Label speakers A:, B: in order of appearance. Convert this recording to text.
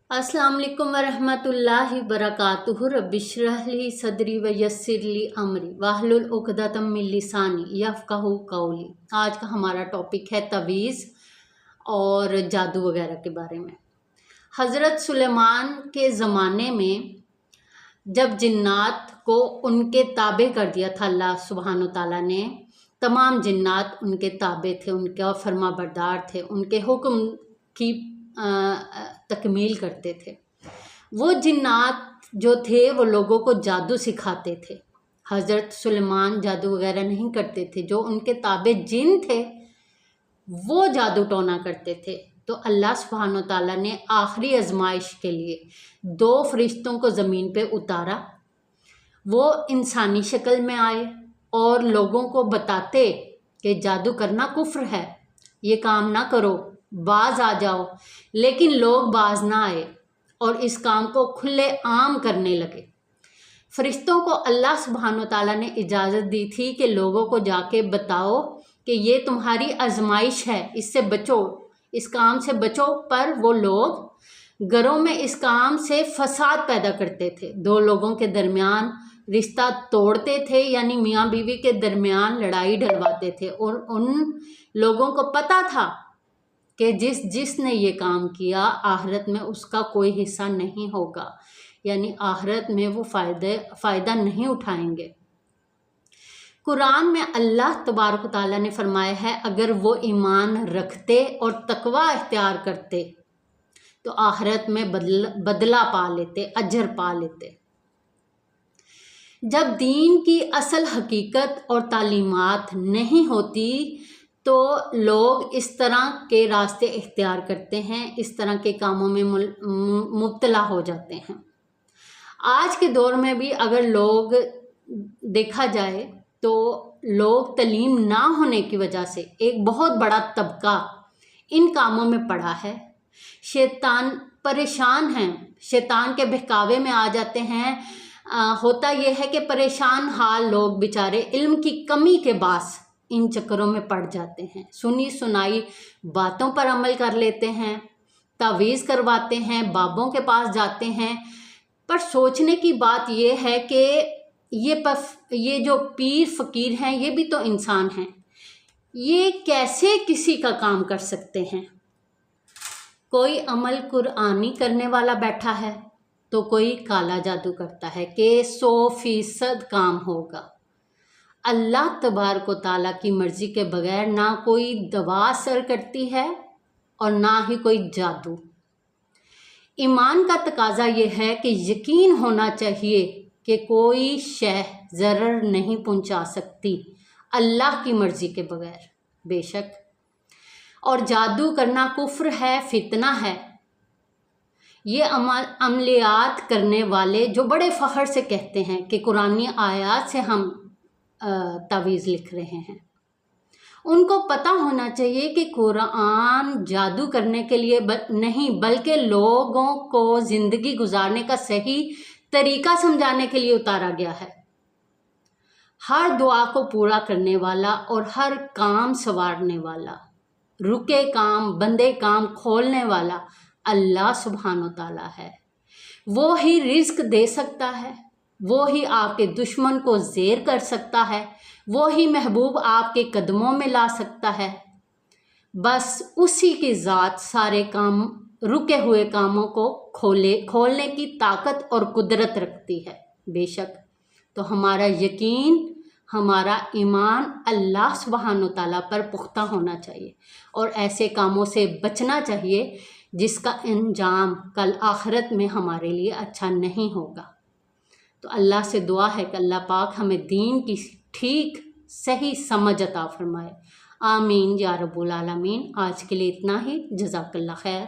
A: अस्सलाम वालेकुम वरहमतुल्लाहि वबरकातुहू रब्बि इश्रह ली सदरी व यस्सिर ली अमरी वाहलुल उक़दतम मिन लिसानी यफ़क़हू क़ौली। आज का हमारा टॉपिक है तवीज़ और जादू वगैरह के बारे में। हज़रत सुलेमान के ज़माने में जब जिन्नात को उनके ताबे कर दिया था अल्लाह सुब्हान व तआला ने, तमाम जिन्नात उनके ताबे थे, उनका फर्मा बरदार थे, उनके हुक्म की तकमील करते थे। वो जिन्नात जो थे वो लोगों को जादू सिखाते थे। हज़रत सुलेमान जादू वगैरह नहीं करते थे, जो उनके ताबे जिन थे वो जादू टोना करते थे। तो अल्लाह सुब्हान व तआला ने आखिरी आजमाइश के लिए 2 फरिश्तों को ज़मीन पे उतारा। वो इंसानी शक्ल में आए और लोगों को बताते कि जादू करना कुफ्र है, ये काम ना करो, बाज आ जाओ। लेकिन लोग बाज ना आए और इस काम को खुले आम करने लगे। फरिश्तों को अल्लाह सुब्हान व तआला ने इजाज़त दी थी कि लोगों को जाके बताओ कि ये तुम्हारी आजमाइश है, इससे बचो, इस काम से बचो। पर वो लोग घरों में इस काम से फसाद पैदा करते थे, 2 लोगों के दरमियान रिश्ता तोड़ते थे, यानी मियाँ बीवी के दरमियान लड़ाई डलवाते थे। और उन लोगों को पता था कि जिसने ये काम किया आखिरत में उसका कोई हिस्सा नहीं होगा, यानी आखिरत में वो फ़ायदा नहीं उठाएंगे। कुरान में अल्लाह तबारक व तआला ने फरमाया है, अगर वो ईमान रखते और तकवा इख्तियार करते तो आखिरत में बदला पा लेते, अजर पा लेते। जब दीन की असल हकीकत और तालीमात नहीं होती तो लोग इस तरह के रास्ते इख्तियार करते हैं, इस तरह के कामों में मुब्तला हो जाते हैं। आज के दौर में भी अगर लोग देखा जाए तो लोग तलीम ना होने की वजह से एक बहुत बड़ा तबका इन कामों में पड़ा है। शैतान परेशान हैं, शैतान के बहकावे में आ जाते हैं। होता यह है कि परेशान हाल लोग बेचारे इल्म की कमी के बास इन चक्करों में पड़ जाते हैं, सुनी सुनाई बातों पर अमल कर लेते हैं, तावीज़ करवाते हैं, बाबों के पास जाते हैं। पर सोचने की बात यह है कि ये जो पीर फ़कीर हैं ये भी तो इंसान हैं, ये कैसे किसी का काम कर सकते हैं? कोई अमल कुरानी करने वाला बैठा है तो कोई काला जादू करता है कि 100% काम होगा। अल्लाह तबारक व तआला की मर्ज़ी के बगैर ना कोई दवा असर करती है और ना ही कोई जादू। ईमान का तकाजा ये है कि यकीन होना चाहिए कि कोई शय ज़रर नहीं पहुंचा सकती अल्लाह की मर्ज़ी के बगैर, बेशक। और जादू करना कुफ्र है, फितना है। ये अमलियात करने वाले जो बड़े फ़ख्र से कहते हैं कि कुरानी आयात से हम तावीज़ लिख रहे हैं, उनको पता होना चाहिए कि कुरान जादू करने के लिए नहीं बल्कि लोगों को ज़िंदगी गुजारने का सही तरीका समझाने के लिए उतारा गया है। हर दुआ को पूरा करने वाला और हर काम संवारने वाला, रुके काम बंदे काम खोलने वाला अल्लाह सुब्हान व तआला है। वो ही रिज़्क दे सकता है, वो ही आपके दुश्मन को ज़ेर कर सकता है, वो ही महबूब आपके कदमों में ला सकता है। बस उसी की ज़ात सारे काम, रुके हुए कामों को खोलने की ताकत और कुदरत रखती है, बेशक। तो हमारा यकीन, हमारा ईमान अल्लाह सुब्हान व तआला पर पुख्ता होना चाहिए और ऐसे कामों से बचना चाहिए जिसका अंजाम कल आखिरत में हमारे लिए अच्छा नहीं होगा। तो अल्लाह से दुआ है कि अल्लाह पाक हमें दीन की ठीक सही समझ अता फरमाए। आमीन या रब्बुल आलमीन। आज के लिए इतना ही। जज़ाकल्लाह खैर।